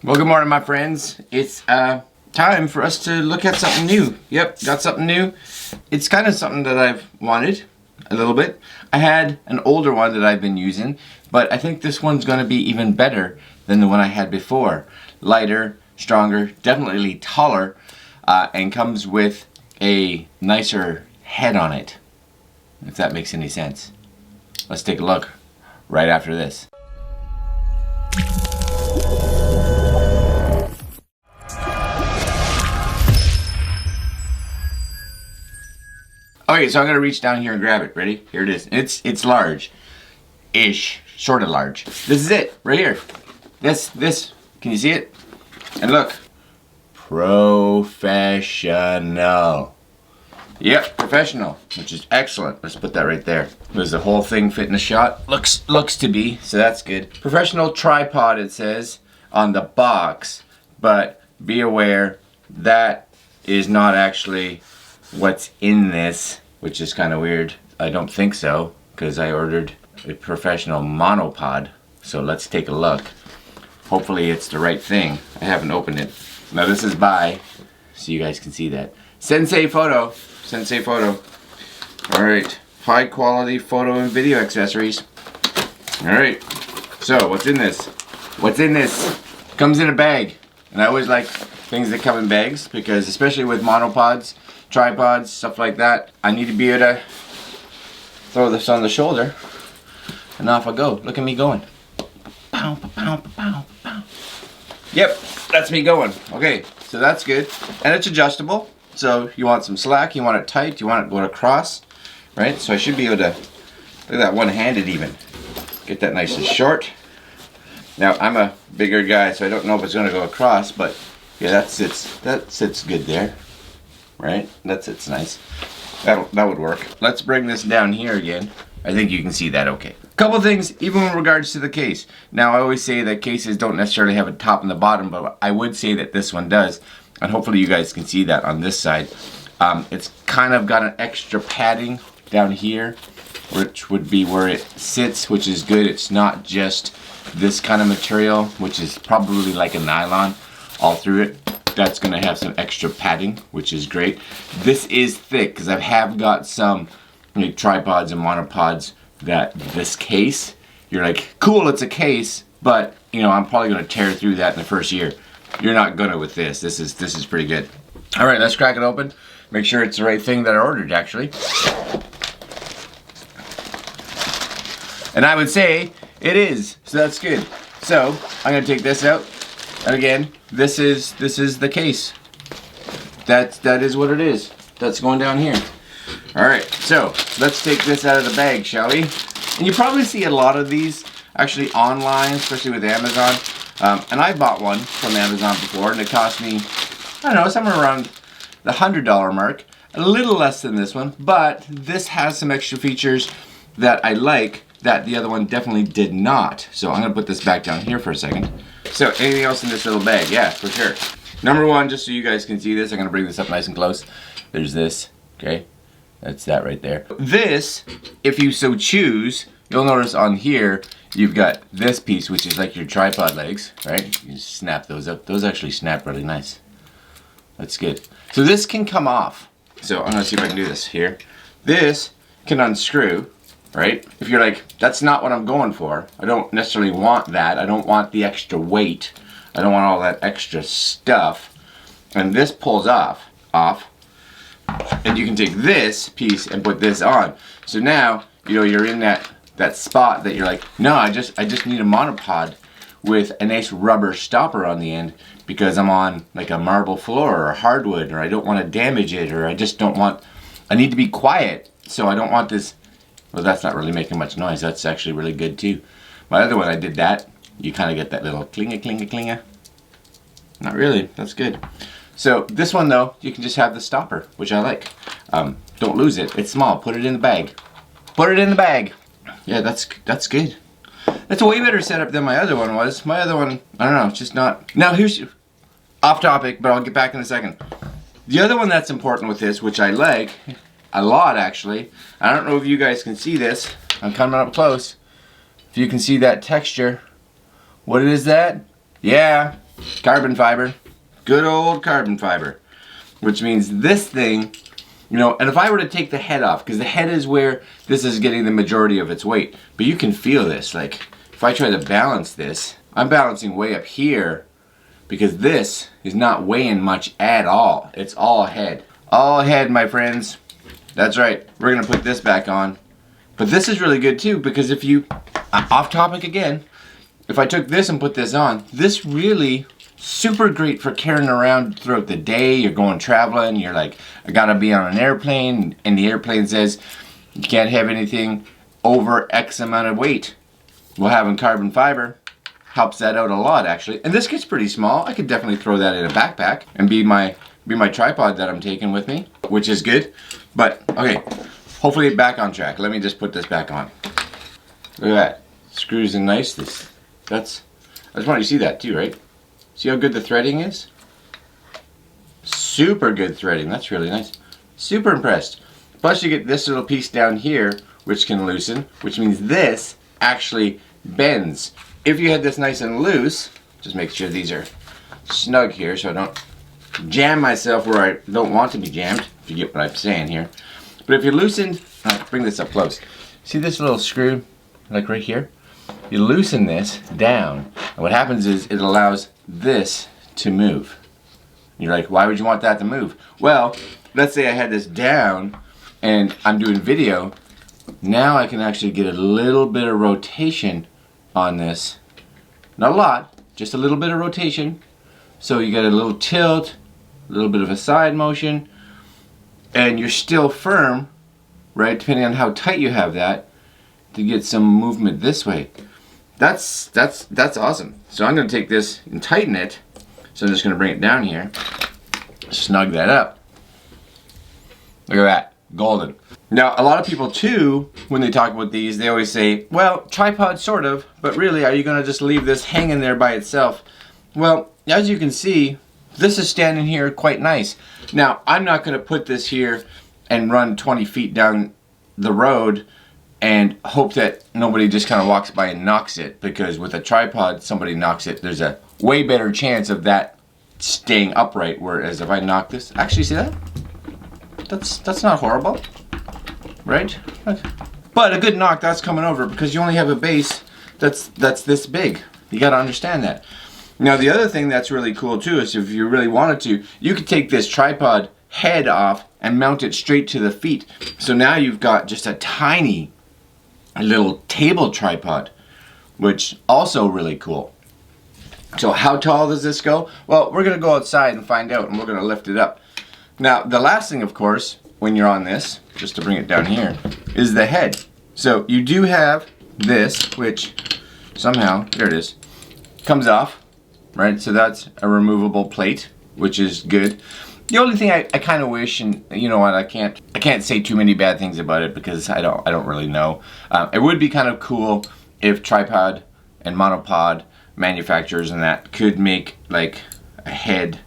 Well, good morning, my friends. It's time for us to look at something new. Yep, got something new. It's kind of something that I've wanted a little bit. I had an older one that I've been using, but I think this one's going to be even better than the one I had before. Lighter, stronger, definitely taller, and comes with a nicer head on it, if that makes any sense. Let's take a look right after this. Okay, so I'm gonna reach down here and grab it. Ready? Here it is. It's large-ish, sort of large. This is it, right here. This. Can you see it? And look, professional. Yep, professional, which is excellent. Let's put that right there. Does the whole thing fit in the shot? Looks to be, so that's good. Professional tripod, it says on the box, but be aware that is not actually what's in this, which is kind of weird. I don't think so, because I ordered a professional monopod. So let's take a look. Hopefully it's the right thing. I haven't opened it. Now this is by, so you guys can see that, Sensei Photo. Sensei Photo. Alright, high quality photo and video accessories. Alright, so what's in this? What's in this? Comes in a bag. And I always like things that come in bags, because especially with monopods, tripods, stuff like that, I need to be able to throw this on the shoulder and off I go. Look at me going. Pow, pow, pow, pow. Yep, that's me going. Okay, so that's good. And it's adjustable. So you want some slack, you want it tight, you want it going across, right? So I should be able to, look at that, one-handed even. Get that nice and short. Now I'm a bigger guy, so I don't know if it's going to go across, but yeah, that sits good there. Right? That sits nice. That would work. Let's bring this down here again. I think you can see that okay. Couple things, even in regards to the case. Now I always say that cases don't necessarily have a top and the bottom, but I would say that this one does. And hopefully you guys can see that on this side. It's kind of got an extra padding down here, which would be where it sits, which is good. It's not just this kind of material, which is probably like a nylon all through it. That's going to have some extra padding, which is great. This is thick, because I have got some tripods and monopods that this case, you're like, cool, it's a case, but I'm probably going to tear through that in the first year. You're not gonna with this. This is pretty good. All right, let's crack it open. Make sure it's the right thing that I ordered, actually. And I would say it is, so that's good. So I'm gonna take this out. And again, this is the case. That is what it is. That's going down here. All right, so let's take this out of the bag, shall we? And you probably see a lot of these actually online, especially with Amazon. And I bought one from Amazon before, and it cost me, I don't know, somewhere around the $100 mark. A little less than this one, but this has some extra features that I like that the other one definitely did not. So I'm gonna put this back down here for a second. So anything else in this little bag? Yeah, for sure. Number one, just so you guys can see this, I'm gonna bring this up nice and close. There's this, okay? That's that right there. This, if you so choose, you'll notice on here, you've got this piece, which is like your tripod legs, right? You just snap those up. Those actually snap really nice. That's good. So this can come off. So I'm gonna see if I can do this here. This can unscrew, right? If you're like, that's not what I'm going for. I don't necessarily want that. I don't want the extra weight. I don't want all that extra stuff. And this pulls off. And you can take this piece and put this on. So now, you're in that spot that you're like, no, I just need a monopod with a nice rubber stopper on the end, because I'm on like a marble floor or hardwood, or I don't want to damage it, or I need to be quiet, so I don't want this. Well, that's not really making much noise. That's actually really good too. My other one, I did that. You kind of get that little clinga. Not really, that's good. So this one though, you can just have the stopper, which I like. Don't lose it, it's small, put it in the bag. Put it in the bag. Yeah, that's good. That's a way better setup than my other one was. My other one, I don't know, it's just not. Now here's, off topic, but I'll get back in a second. The other one that's important with this, which I like a lot actually, I don't know if you guys can see this. I'm coming up close. If you can see that texture. What is that? Yeah, Carbon fiber. Good old carbon fiber. Which means this thing, you know, and if I were to take the head off, because the head is where this is getting the majority of its weight, but you can feel this. Like, if I try to balance this, I'm balancing way up here because this is not weighing much at all. It's all head. All head, my friends. That's right. We're going to put this back on. But this is really good too, because if you, off topic again, if I took this and put this on, this really super great for carrying around throughout the day. You're going traveling, you're like, I gotta be on an airplane, and the airplane says you can't have anything over X amount of weight. Well, having carbon fiber helps that out a lot, actually. And this gets pretty small. I could definitely throw that in a backpack and be my tripod that I'm taking with me, which is good. But okay, hopefully back on track. Let me just put this back on. Look at that. Screws in nice. I just want you to see that too, right? See how good the threading is? Super good threading. That's really nice. Super impressed. Plus you get this little piece down here which can loosen, which means this actually bends. If you had this nice and loose, just make sure these are snug here so I don't jam myself where I don't want to be jammed, if you get what I'm saying here. But if you loosen, I'll bring this up close. See this little screw, like right here? You loosen this down, and what happens is it allows this to move. You're like, why would you want that to move? Well, let's say I had this down and I'm doing video. Now I can actually get a little bit of rotation on this. Not a lot, just a little bit of rotation. So you get a little tilt, a little bit of a side motion, and you're still firm, right? Depending on how tight you have that, to get some movement this way. That's awesome. So I'm going to take this and tighten it. So I'm just going to bring it down here, snug that up. Look at that, golden. Now a lot of people too, when they talk about these, they always say, well, tripod sort of, but really are you going to just leave this hanging there by itself? Well, as you can see, this is standing here quite nice. Now I'm not going to put this here and run 20 feet down the road and hope that nobody just kind of walks by and knocks it, because with a tripod, somebody knocks it, there's a way better chance of that staying upright, whereas if I knock this, actually see that? That's not horrible, right? But a good knock, that's coming over, because you only have a base that's this big. You gotta understand that. Now the other thing that's really cool too is if you really wanted to, you could take this tripod head off and mount it straight to the feet. So now you've got just a tiny little table tripod, which also really cool. So how tall does this go? Well, we're gonna go outside and find out, and we're gonna lift it up. Now the last thing, of course, when you're on this, just to bring it down here, is the head. So you do have this, which somehow, there it is, comes off, right? So that's a removable plate, which is good. The only thing I kind of wish, and you know what, I can't say too many bad things about it because I don't really know. It would be kind of cool if tripod and monopod manufacturers and that could make like a head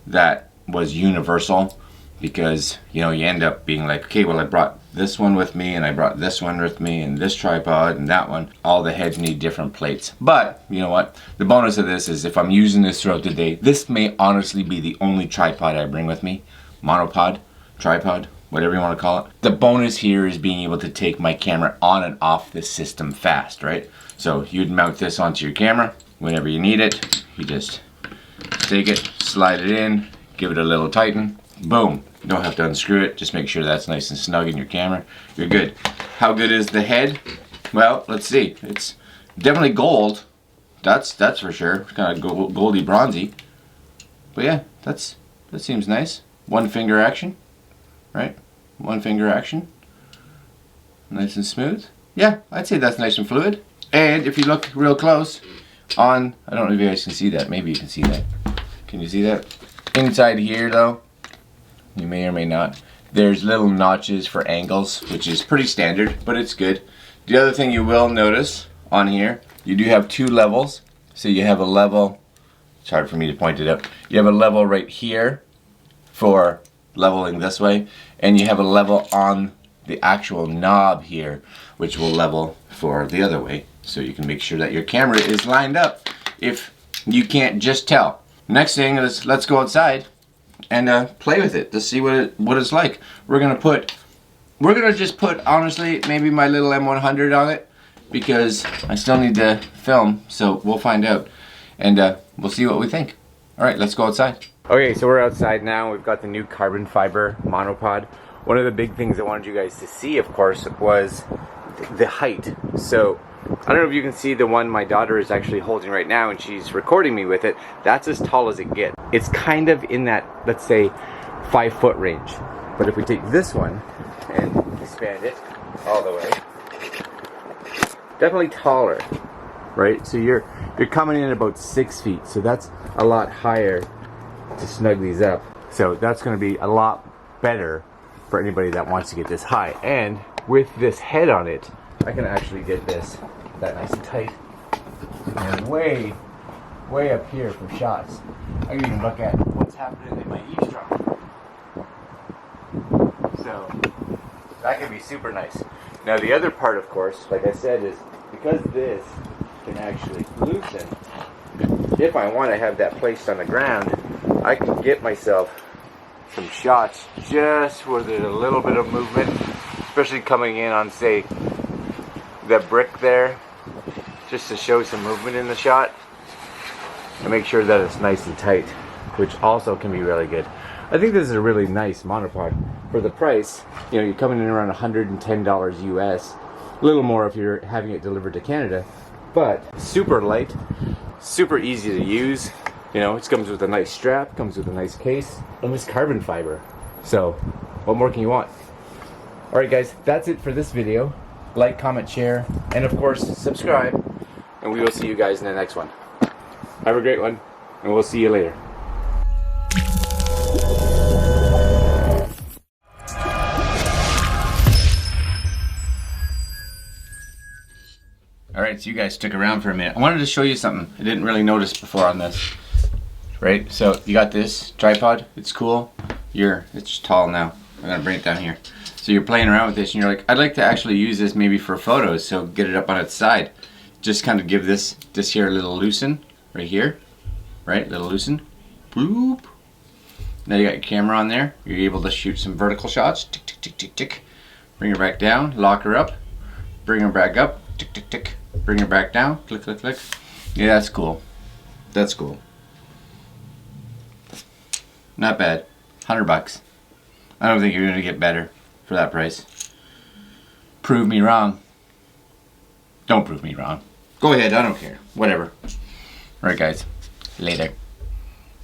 that was universal, because you know you end up being like, okay, well I brought this one with me and I brought this one with me and this tripod and that one. All the heads need different plates. But you know what? The bonus of this is if I'm using this throughout the day, this may honestly be the only tripod I bring with me. Monopod, tripod, whatever you want to call it. The bonus here is being able to take my camera on and off this system fast, right? So you'd mount this onto your camera whenever you need it. You just take it, slide it in, give it a little tighten, boom. You don't have to unscrew it, just make sure that's nice and snug in your camera. You're good. How good is the head? Well, let's see. It's definitely gold. That's for sure. It's kind of goldy bronzy. But yeah, that seems nice. One finger action, right? One finger action. Nice and smooth. Yeah, I'd say that's nice and fluid. And if you look real close on, I don't know if you guys can see that. Maybe you can see that. Can you see that? Inside here though, you may or may not, there's little notches for angles, which is pretty standard, but it's good. The other thing you will notice on here, you do have two levels. So you have a level, it's hard for me to point it out. You have a level right here for leveling this way, and you have a level on the actual knob here, which will level for the other way. So you can make sure that your camera is lined up if You can't just tell. Next thing is let's go outside and play with it to see what it's like. We're gonna just put, honestly, maybe my little M100 on it because I still need to film, so we'll find out. And we'll see what we think. All right, let's go outside. Okay, so we're outside now. We've got the new carbon fiber monopod. One of the big things I wanted you guys to see, of course, was the height. So I don't know if you can see the one my daughter is actually holding right now, and she's recording me with it. That's as tall as it gets. It's kind of in that, let's say, 5-foot range. But if we take this one and expand it all the way, definitely taller, right? So you're coming in about 6 feet. So that's a lot higher to snug these up. So that's going to be a lot better for anybody that wants to get this high. And with this head on it, I can actually get that nice and tight and way up here for shots. I can even look at what's happening in my eavesdrop. So that can be super nice. Now the other part, of course, like I said, is because this can actually loosen, if I want to have that placed on the ground, I can get myself some shots just where there's a little bit of movement, especially coming in on, say, the brick there, just to show some movement in the shot and make sure that it's nice and tight, which also can be really good. I think this is a really nice monopod for the price. You know, you're coming in around $110 US, a little more if you're having it delivered to Canada, but super light, super easy to use. You know, it comes with a nice strap, comes with a nice case, and it's carbon fiber. So, what more can you want? Alright guys, that's it for this video. Like, comment, share, and of course, subscribe. And we will see you guys in the next one. Have a great one, and we'll see you later. Alright, so you guys stick around for a minute. I wanted to show you something I didn't really notice before on this. Right, so you got this tripod, it's cool. It's tall now. I'm gonna bring it down here. So you're playing around with this and you're like, I'd like to actually use this maybe for photos, so get it up on its side. Just kind of give this here a little loosen, right here. Right, little loosen. Boop. Now you got your camera on there. You're able to shoot some vertical shots. Tick, tick, tick, tick, tick. Bring her back down, lock her up. Bring her back up. Tick, tick, tick. Bring her back down. Click, click, click. Yeah, that's cool. That's cool. Not bad. $100. I don't think you're gonna get better for that price. Prove me wrong. Don't prove me wrong. Go ahead, I don't care. Whatever. Alright guys, later.